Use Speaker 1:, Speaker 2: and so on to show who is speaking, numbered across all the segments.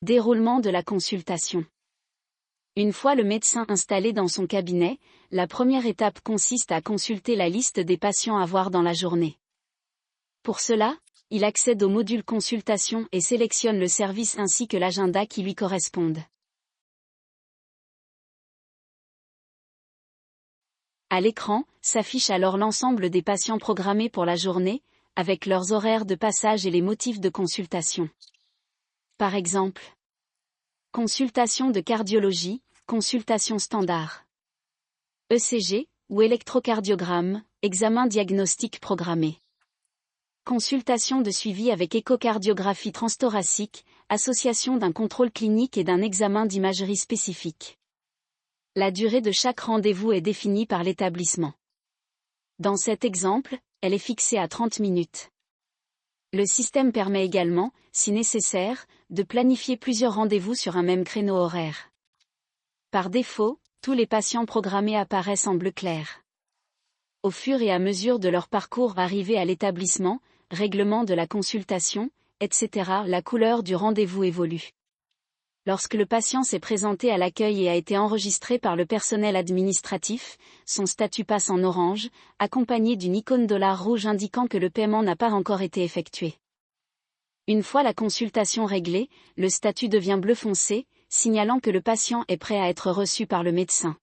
Speaker 1: Déroulement de la consultation. Une fois le médecin installé dans son cabinet, la première étape consiste à consulter la liste des patients à voir dans la journée. Pour cela, il accède au module consultation et sélectionne le service ainsi que l'agenda qui lui correspondent. À l'écran, s'affiche alors l'ensemble des patients programmés pour la journée, avec leurs horaires de passage et les motifs de consultation. Par exemple, consultation de cardiologie, consultation standard. ECG, ou électrocardiogramme, examen diagnostic programmé. Consultation de suivi avec échocardiographie transthoracique, association d'un contrôle clinique et d'un examen d'imagerie spécifique. La durée de chaque rendez-vous est définie par l'établissement. Dans cet exemple, elle est fixée à 30 minutes. Le système permet également, si nécessaire, de planifier plusieurs rendez-vous sur un même créneau horaire. Par défaut, tous les patients programmés apparaissent en bleu clair. Au fur et à mesure de leur parcours arrivé à l'établissement, règlement de la consultation, etc., la couleur du rendez-vous évolue. Lorsque le patient s'est présenté à l'accueil et a été enregistré par le personnel administratif, son statut passe en orange, accompagné d'une icône $rouge indiquant que le paiement n'a pas encore été effectué. Une fois la consultation réglée, le statut devient bleu foncé, signalant que le patient est prêt à être reçu par le médecin.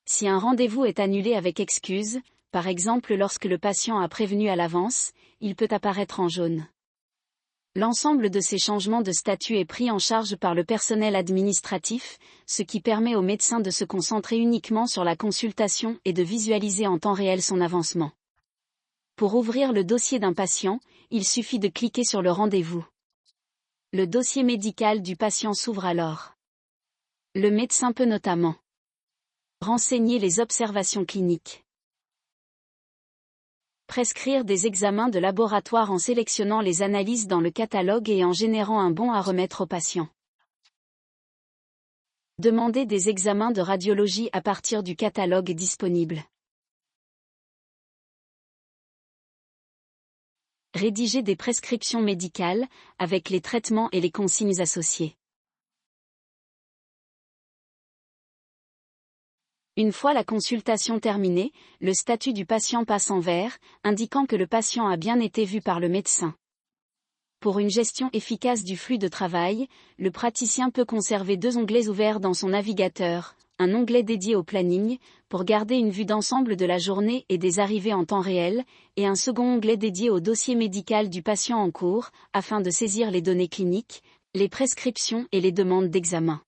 Speaker 1: Si un rendez-vous est annulé avec excuse, par exemple lorsque le patient a prévenu à l'avance, il peut apparaître en jaune. L'ensemble de ces changements de statut est pris en charge par le personnel administratif, ce qui permet au médecin de se concentrer uniquement sur la consultation et de visualiser en temps réel son avancement. Pour ouvrir le dossier d'un patient, il suffit de cliquer sur le rendez-vous. Le dossier médical du patient s'ouvre alors. Le médecin peut notamment renseigner les observations cliniques, prescrire des examens de laboratoire en sélectionnant les analyses dans le catalogue et en générant un bon à remettre au patient. Demander des examens de radiologie à partir du catalogue disponible. Rédiger des prescriptions médicales, avec les traitements et les consignes associées. Une fois la consultation terminée, le statut du patient passe en vert, indiquant que le patient a bien été vu par le médecin. Pour une gestion efficace du flux de travail, le praticien peut conserver 2 onglets ouverts dans son navigateur, un onglet dédié au planning, pour garder une vue d'ensemble de la journée et des arrivées en temps réel, et un second onglet dédié au dossier médical du patient en cours, afin de saisir les données cliniques, les prescriptions et les demandes d'examen.